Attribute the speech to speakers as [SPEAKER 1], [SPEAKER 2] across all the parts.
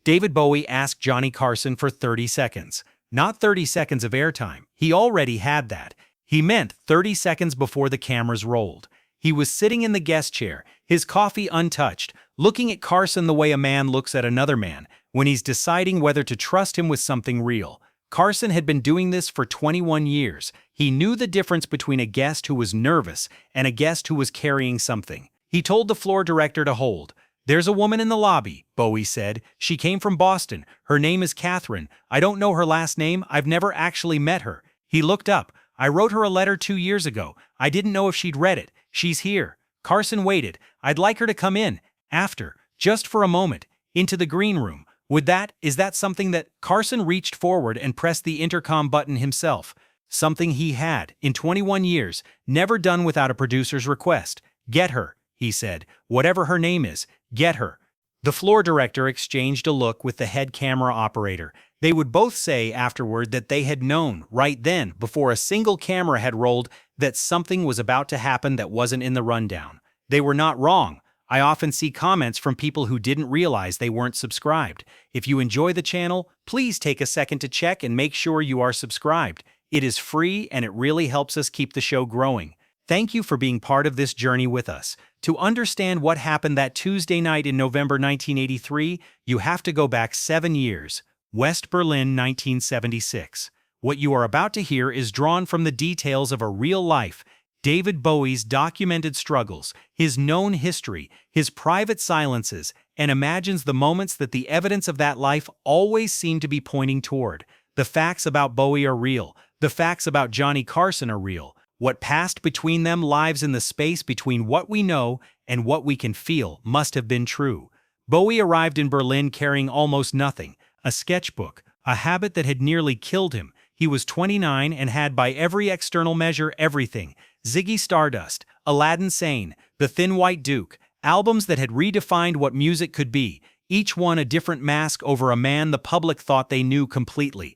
[SPEAKER 1] David Bowie asked Johnny Carson for 30 seconds. Not 30 seconds of airtime. He already had that. He meant 30 seconds before the cameras rolled. He was sitting in the guest chair, his coffee untouched, looking at Carson the way a man looks at another man when he's deciding whether to trust him with something real. Carson had been doing this for 21 years. He knew the difference between a guest who was nervous and a guest who was carrying something. He told the floor director to hold. "There's a woman in the lobby," Bowie said. "She came from Boston. Her name is Catherine. I don't know her last name. I've never actually met her." He looked up. "I wrote her a letter 2 years ago. I didn't know if she'd read it. She's here." Carson waited. "I'd like her to come in. After. Just for a moment. Into the green room. Is that something that—" Carson reached forward and pressed the intercom button himself. Something he had, in 21 years, never done without a producer's request. "Get her," he said. "Whatever her name is, get her." The floor director exchanged a look with the head camera operator. They would both say afterward that they had known, right then, before a single camera had rolled, that something was about to happen that wasn't in the rundown. They were not wrong. I often see comments from people who didn't realize they weren't subscribed. If you enjoy the channel, please take a second to check and make sure you are subscribed. It is free and it really helps us keep the show growing. Thank you for being part of this journey with us. To understand what happened that Tuesday night in November 1983, you have to go back 7 years. West Berlin, 1976. What you are about to hear is drawn from the details of a real life. David Bowie's documented struggles, his known history, his private silences, and imagines the moments that the evidence of that life always seemed to be pointing toward. The facts about Bowie are real. The facts about Johnny Carson are real. What passed between them lives in the space between what we know and what we can feel must have been true. Bowie arrived in Berlin carrying almost nothing, a sketchbook, a habit that had nearly killed him. He was 29 and had by every external measure everything. Ziggy Stardust, Aladdin Sane, The Thin White Duke, albums that had redefined what music could be, each one a different mask over a man the public thought they knew completely.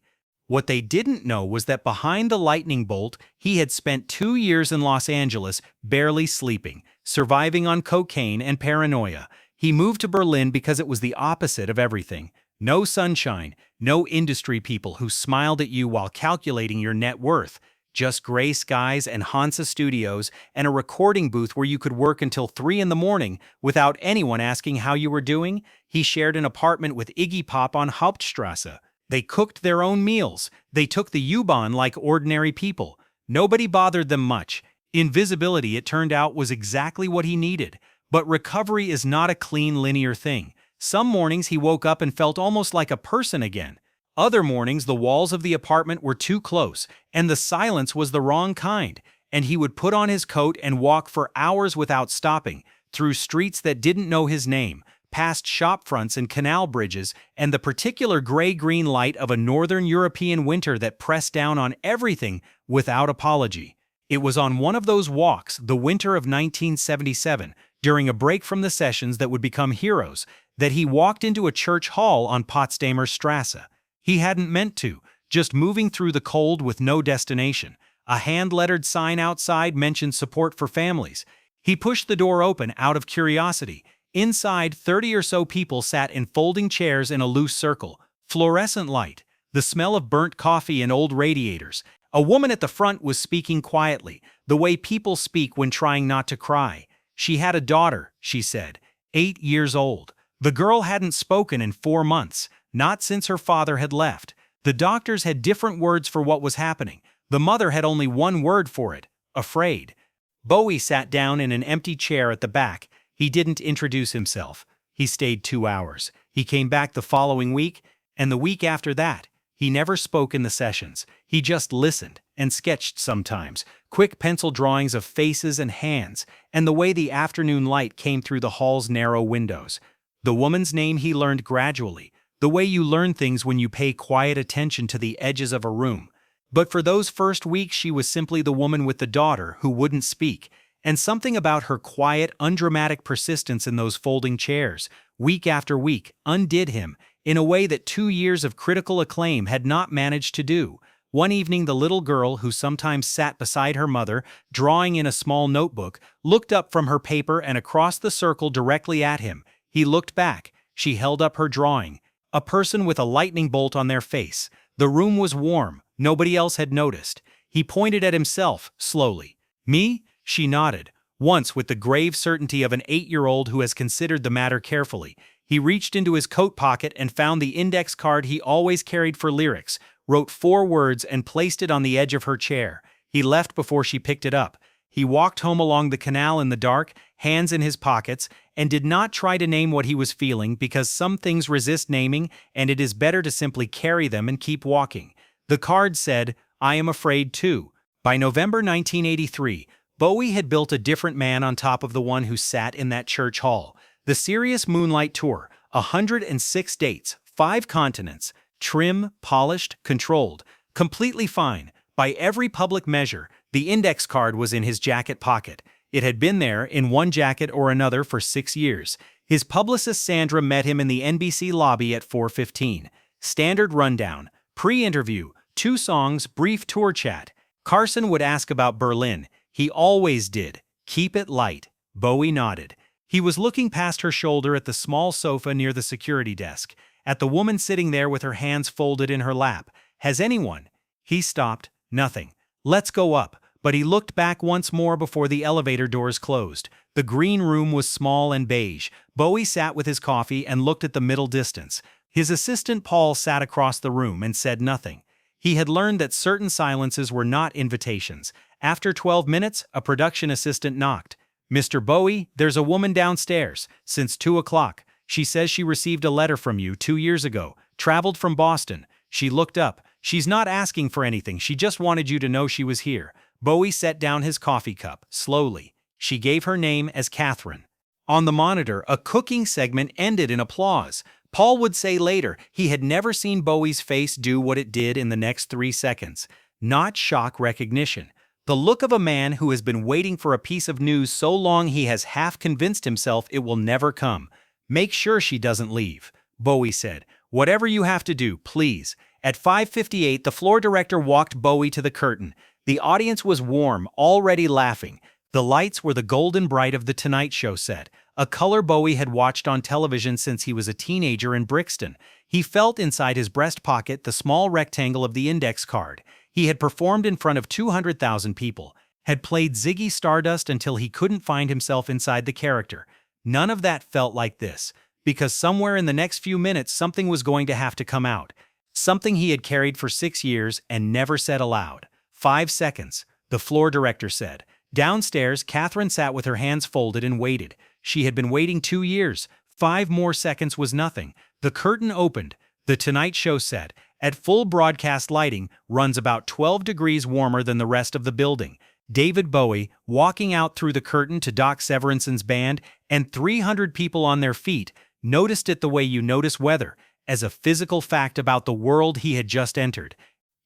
[SPEAKER 1] What they didn't know was that behind the lightning bolt, he had spent 2 years in Los Angeles, barely sleeping, surviving on cocaine and paranoia. He moved to Berlin because it was the opposite of everything. No sunshine, no industry people who smiled at you while calculating your net worth. Just gray skies and Hansa Studios and a recording booth where you could work until 3 in the morning without anyone asking how you were doing. He shared an apartment with Iggy Pop on Hauptstrasse. They cooked their own meals. They took the U-Bahn like ordinary people. Nobody bothered them much. Invisibility, it turned out, was exactly what he needed. But recovery is not a clean, linear thing. Some mornings he woke up and felt almost like a person again. Other mornings the walls of the apartment were too close, and the silence was the wrong kind, and he would put on his coat and walk for hours without stopping, through streets that didn't know his name, past shop fronts and canal bridges, and the particular gray-green light of a northern European winter that pressed down on everything without apology. It was on one of those walks, the winter of 1977, during a break from the sessions that would become heroes, that he walked into a church hall on Potsdamer Strasse. He hadn't meant to, just moving through the cold with no destination. A hand-lettered sign outside mentioned support for families. He pushed the door open out of curiosity. Inside, 30 or so people sat in folding chairs in a loose circle. Fluorescent light, the smell of burnt coffee and old radiators. A woman at the front was speaking quietly, the way people speak when trying not to cry. She had a daughter, she said, 8 years old. The girl hadn't spoken in 4 months, not since her father had left. The doctors had different words for what was happening. The mother had only one word for it: afraid. Bowie sat down in an empty chair at the back. He didn't introduce himself. He stayed 2 hours. He came back the following week, and the week after that. He never spoke in the sessions. He just listened and sketched sometimes, quick pencil drawings of faces and hands, and the way the afternoon light came through the hall's narrow windows. The woman's name he learned gradually, the way you learn things when you pay quiet attention to the edges of a room. But for those first weeks she was simply the woman with the daughter who wouldn't speak, and something about her quiet, undramatic persistence in those folding chairs, week after week, undid him in a way that 2 years of critical acclaim had not managed to do. One evening the little girl, who sometimes sat beside her mother, drawing in a small notebook, looked up from her paper and across the circle directly at him. He looked back. She held up her drawing. a person with a lightning bolt on their face. The room was warm. Nobody else had noticed. He pointed at himself, slowly. "Me?" She nodded, once with the grave certainty of an 8-year-old who has considered the matter carefully. He reached into his coat pocket and found the index card he always carried for lyrics, wrote 4 words and placed it on the edge of her chair. He left before she picked it up. He walked home along the canal in the dark, hands in his pockets, and did not try to name what he was feeling because some things resist naming and it is better to simply carry them and keep walking. The card said, "I am afraid too." By November 1983, Bowie had built a different man on top of the one who sat in that church hall. The Serious Moonlight Tour, 106 dates, 5 continents, trim, polished, controlled, completely fine. By every public measure, the index card was in his jacket pocket. It had been there, in one jacket or another, for 6 years. His publicist Sandra met him in the NBC lobby at 4:15. Standard rundown. Pre-interview, 2 songs, brief tour chat. Carson would ask about Berlin. He always did. Keep it light. Bowie nodded. He was looking past her shoulder at the small sofa near the security desk, at the woman sitting there with her hands folded in her lap. "Has anyone?" He stopped. "Nothing. Let's go up." But he looked back once more before the elevator doors closed. The green room was small and beige. Bowie sat with his coffee and looked at the middle distance. His assistant Paul sat across the room and said nothing. He had learned that certain silences were not invitations. After 12 minutes, a production assistant knocked. "Mr. Bowie, there's a woman downstairs, since 2 o'clock. She says she received a letter from you 2 years ago, traveled from Boston." She looked up. "She's not asking for anything, she just wanted you to know she was here." Bowie set down his coffee cup, slowly. She gave her name as Catherine. On the monitor, a cooking segment ended in applause. Paul would say later he had never seen Bowie's face do what it did in the next 3 seconds. Not shock recognition. The look of a man who has been waiting for a piece of news so long he has half convinced himself it will never come. "Make sure she doesn't leave," Bowie said. "Whatever you have to do, please." At 5:58, the floor director walked Bowie to the curtain. The audience was warm, already laughing. The lights were the golden bright of the Tonight Show set, a color Bowie had watched on television since he was a teenager in Brixton. He felt inside his breast pocket the small rectangle of the index card. He had performed in front of 200,000 people, had played Ziggy Stardust until he couldn't find himself inside the character. None of that felt like this, because somewhere in the next few minutes something was going to have to come out. Something he had carried for 6 years and never said aloud. 5 seconds, the floor director said. Downstairs, Catherine sat with her hands folded and waited. She had been waiting 2 years. 5 more seconds was nothing. The curtain opened. The Tonight Show set, at full broadcast lighting, runs about 12 degrees warmer than the rest of the building. David Bowie, walking out through the curtain to Doc Severinsen's band, and 300 people on their feet, noticed it the way you notice weather, as a physical fact about the world he had just entered.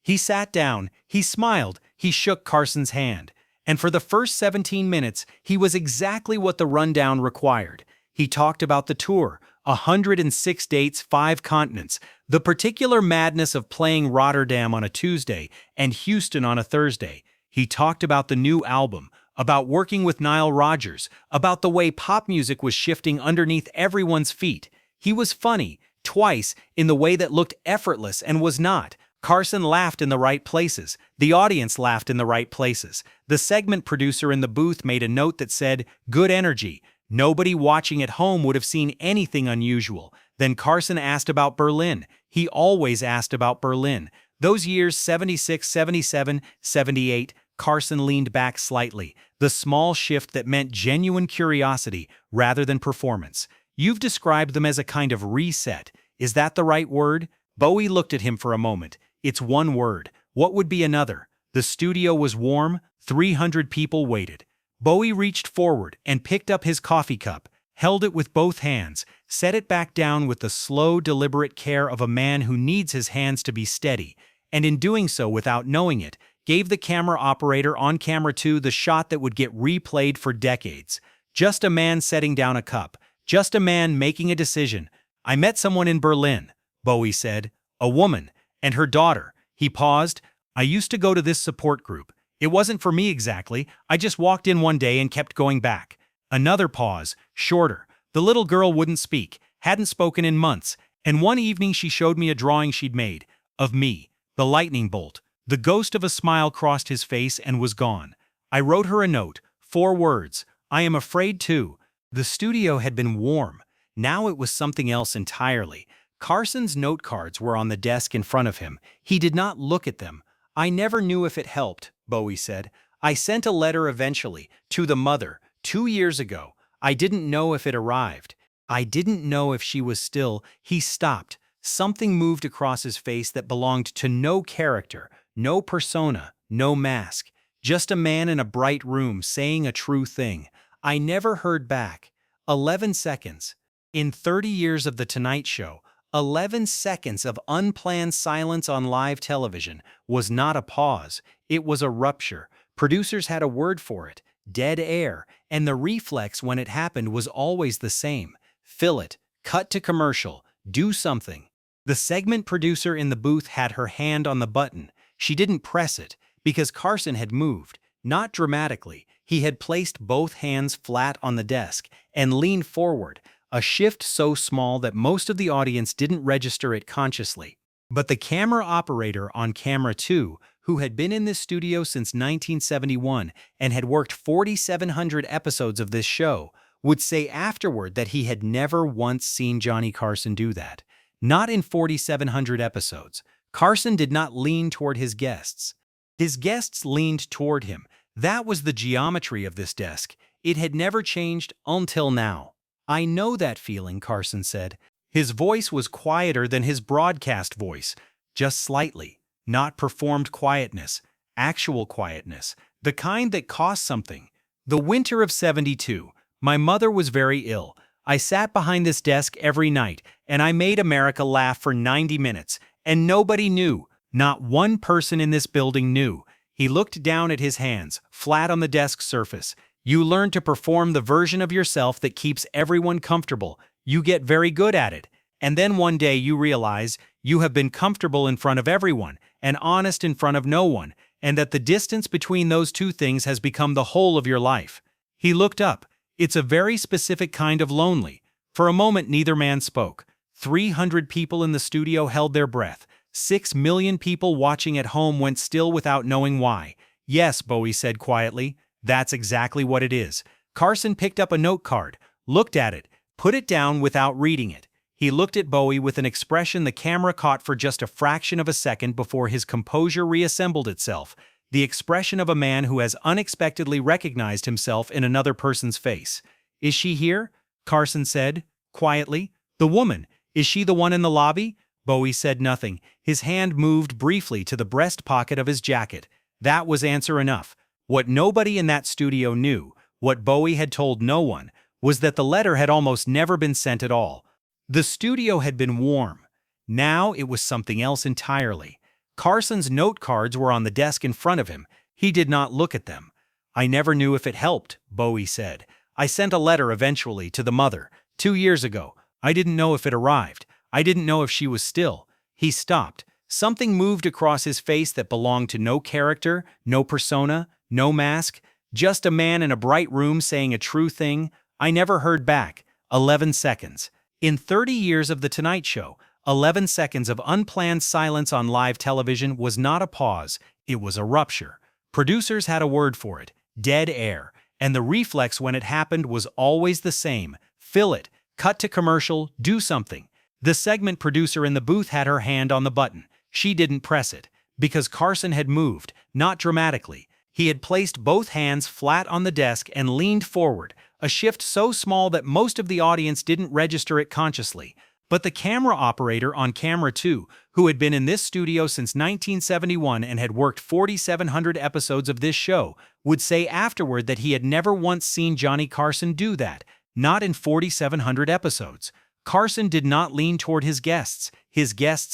[SPEAKER 1] He sat down, he smiled, he shook Carson's hand. And for the first 17 minutes, he was exactly what the rundown required. He talked about the tour, 106 dates, 5 continents, the particular madness of playing Rotterdam on a Tuesday and Houston on a Thursday. He talked about the new album, about working with Nile Rodgers, about the way pop music was shifting underneath everyone's feet. He was funny, twice, in the way that looked effortless and was not. Carson laughed in the right places. The audience laughed in the right places. The segment producer in the booth made a note that said, "Good energy." Nobody watching at home would have seen anything unusual. Then Carson asked about Berlin. He always asked about Berlin. Those years, 76, 77, 78, Carson leaned back slightly. The small shift that meant genuine curiosity rather than performance. "You've described them as a kind of reset. Is that the right word?" Bowie looked at him for a moment. "It's one word. What would be another?" The studio was warm. 300 people waited. Bowie reached forward and picked up his coffee cup, held it with both hands, set it back down with the slow, deliberate care of a man who needs his hands to be steady, and in doing so without knowing it, gave the camera operator on camera 2 the shot that would get replayed for decades. Just a man setting down a cup. Just a man making a decision. "I met someone in Berlin," Bowie said. "A woman. And her daughter." He paused. "I used to go to this support group. It wasn't for me exactly. I just walked in one day and kept going back." Another pause, shorter. "The little girl wouldn't speak, hadn't spoken in months, And one evening she showed me a drawing she'd made of me, the lightning bolt. The ghost of a smile crossed his face and was gone. I wrote her a note, 4 words, I am afraid to. The studio had been warm. Now it was something else entirely. Carson's note cards were on the desk in front of him. He did not look at them. I never knew if it helped, Bowie said. I sent a letter eventually, to the mother, 2 years ago. I didn't know if it arrived. I didn't know if she was still. He stopped. Something moved across his face that belonged to no character, no persona, no mask. Just a man in a bright room saying a true thing. I never heard back. 11 seconds. In 30 years of The Tonight Show, 11 seconds of unplanned silence on live television was not a pause. It was a rupture. Producers had a word for it. Dead air. And the reflex when it happened was always the same. Fill it. Cut to commercial. Do something. The segment producer in the booth had her hand on the button. She didn't press it, because Carson had moved, not dramatically. He had placed both hands flat on the desk and leaned forward, a shift so small that most of the audience didn't register it consciously. But the camera operator on camera 2, who had been in this studio since 1971 and had worked 4,700 episodes of this show, would say afterward that he had never once seen Johnny Carson do that. Not in 4,700 episodes. Carson did not lean toward his guests. His guests leaned toward him. That was the geometry of this desk. It had never changed until now. I know that feeling, Carson said. His voice was quieter than his broadcast voice, just slightly. Not performed quietness, actual quietness, the kind that cost something. The winter of '72, my mother was very ill. I sat behind this desk every night, and I made America laugh for 90 minutes, and nobody knew. Not one person in this building knew. He looked down at his hands, flat on the desk surface. You learn to perform the version of yourself that keeps everyone comfortable. You get very good at it. And then one day you realize you have been comfortable in front of everyone and honest in front of no one, and that the distance between those two things has become the whole of your life. He looked up. It's a very specific kind of lonely. For a moment neither man spoke. 300 people in the studio held their breath. 6 million people watching at home went still without knowing why. Yes, Bowie said quietly. That's exactly what it is. Carson picked up a note card, looked at it, put it down without reading it. He looked at Bowie with an expression the camera caught for just a fraction of a second before his composure reassembled itself. The expression of a man who has unexpectedly recognized himself in another person's face. Is she here? Carson said, quietly. The woman. Is she the one in the lobby? Bowie said nothing. His hand moved briefly to the breast pocket of his jacket. That was answer enough. What nobody in that studio knew, what Bowie had told no one, was that the letter had almost never been sent at all. The studio had been warm. Now it was something else entirely. Carson's note cards were on the desk in front of him. He did not look at them. I never knew if it helped, Bowie said. I sent a letter eventually to the mother, 2 years ago. I didn't know if it arrived. I didn't know if she was still. He stopped. Something moved across his face that belonged to no character, no persona, no mask. Just a man in a bright room saying a true thing. I never heard back. 11 seconds. In 30 years of The Tonight Show, 11 seconds of unplanned silence on live television was not a pause, it was a rupture. Producers had a word for it, dead air, and the reflex when it happened was always the same. Fill it, cut to commercial, do something. The segment producer in the booth had her hand on the button. She didn't press it, because Carson had moved, not dramatically. He had placed both hands flat on the desk and leaned forward, a shift so small that most of the audience didn't register it consciously. But the camera operator on camera 2, who had been in this studio since 1971 and had worked 4,700 episodes of this show, would say afterward that he had never once seen Johnny Carson do that, not in 4,700 episodes. Carson did not lean toward his guests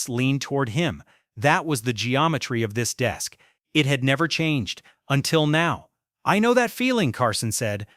[SPEAKER 1] leaned toward him. That was the geometry of this desk. It had never changed, until now. I know that feeling, Carson said.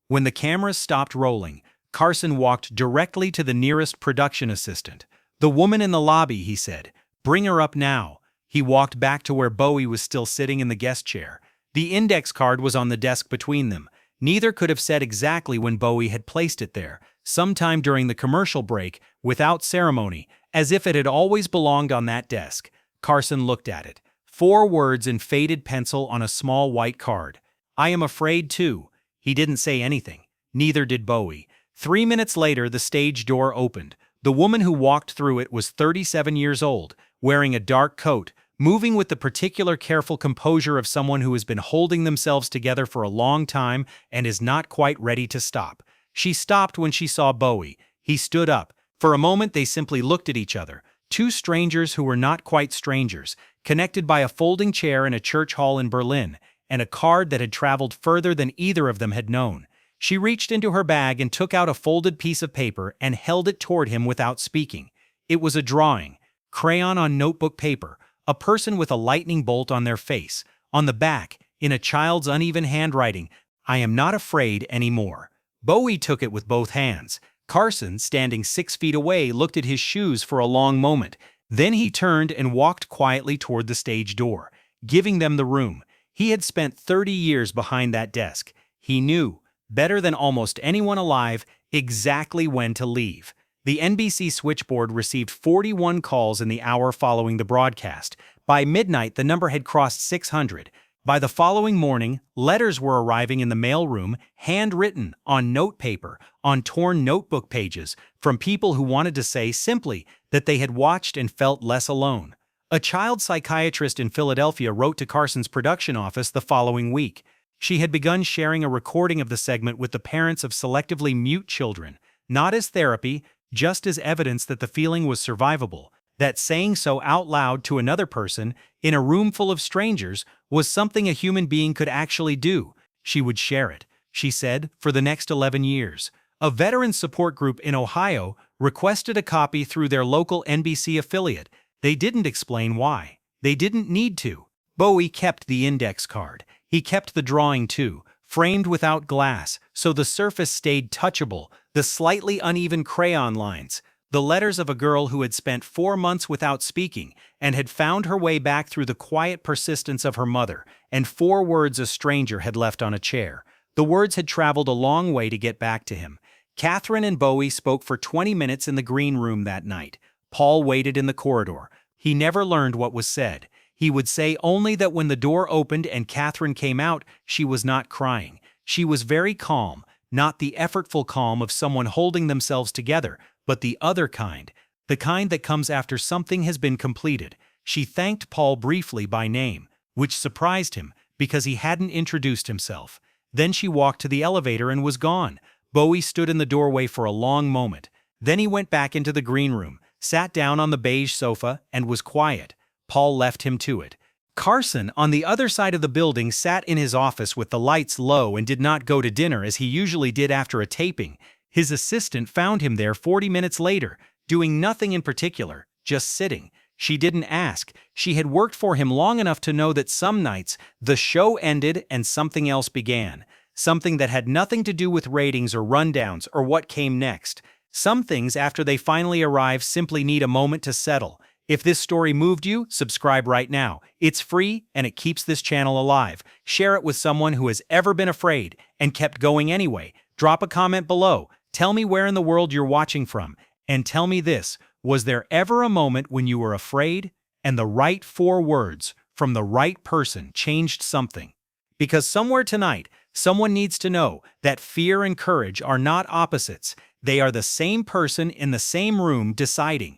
[SPEAKER 1] When the cameras stopped rolling, Carson walked directly to the nearest production assistant. The woman in the lobby, he said. Bring her up now. He walked back to where Bowie was still sitting in the guest chair. The index card was on the desk between them. Neither could have said exactly when Bowie had placed it there, sometime during the commercial break, without ceremony, as if it had always belonged on that desk. Carson looked at it. 4 words in faded pencil on a small white card. "I am afraid too." He didn't say anything. Neither did Bowie. 3 minutes later, the stage door opened. The woman who walked through it was 37 years old, wearing a dark coat, moving with the particular careful composure of someone who has been holding themselves together for a long time and is not quite ready to stop. She stopped when she saw Bowie. He stood up. For a moment they simply looked at each other, 2 strangers who were not quite strangers, connected by a folding chair in a church hall in Berlin, and a card that had traveled further than either of them had known. She reached into her bag and took out a folded piece of paper and held it toward him without speaking. It was a drawing, crayon on notebook paper, a person with a lightning bolt on their face. On the back, in a child's uneven handwriting, "I am not afraid anymore." Bowie took it with both hands. Carson, standing 6 feet away, looked at his shoes for a long moment. Then he turned and walked quietly toward the stage door, giving them the room. He had spent 30 years behind that desk. He knew, better than almost anyone alive, exactly when to leave. The NBC switchboard received 41 calls in the hour following the broadcast. By midnight, the number had crossed 600. By the following morning, letters were arriving in the mailroom, handwritten, on note paper, on torn notebook pages, from people who wanted to say simply that they had watched and felt less alone. A child psychiatrist in Philadelphia wrote to Carson's production office the following week. She had begun sharing a recording of the segment with the parents of selectively mute children, not as therapy, just as evidence that the feeling was survivable, that saying so out loud to another person, in a room full of strangers, was something a human being could actually do. She would share it, she said, for the next 11 years. A veteran support group in Ohio requested a copy through their local NBC affiliate. They didn't explain why. They didn't need to. Bowie kept the index card. He kept the drawing too, framed without glass, so the surface stayed touchable, the slightly uneven crayon lines, the letters of a girl who had spent 4 months without speaking and had found her way back through the quiet persistence of her mother, and 4 words a stranger had left on a chair. The words had traveled a long way to get back to him. Catherine and Bowie spoke for 20 minutes in the green room that night. Paul waited in the corridor. He never learned what was said. He would say only that when the door opened and Catherine came out, she was not crying. She was very calm, not the effortful calm of someone holding themselves together, but the other kind, the kind that comes after something has been completed. She thanked Paul briefly by name, which surprised him because he hadn't introduced himself. Then she walked to the elevator and was gone. Bowie stood in the doorway for a long moment. Then he went back into the green room, sat down on the beige sofa, and was quiet. Paul left him to it. Carson, on the other side of the building, sat in his office with the lights low and did not go to dinner as he usually did after a taping. His assistant found him there 40 minutes later, doing nothing in particular, just sitting. She didn't ask. She had worked for him long enough to know that some nights the show ended and something else began. Something that had nothing to do with ratings or rundowns or what came next. Some things, after they finally arrive, simply need a moment to settle. If this story moved you, subscribe right now. It's free and it keeps this channel alive. Share it with someone who has ever been afraid and kept going anyway. Drop a comment below. Tell me where in the world you're watching from. And tell me this, was there ever a moment when you were afraid and the right 4 words from the right person changed something? Because somewhere tonight, someone needs to know that fear and courage are not opposites. They are the same person in the same room deciding,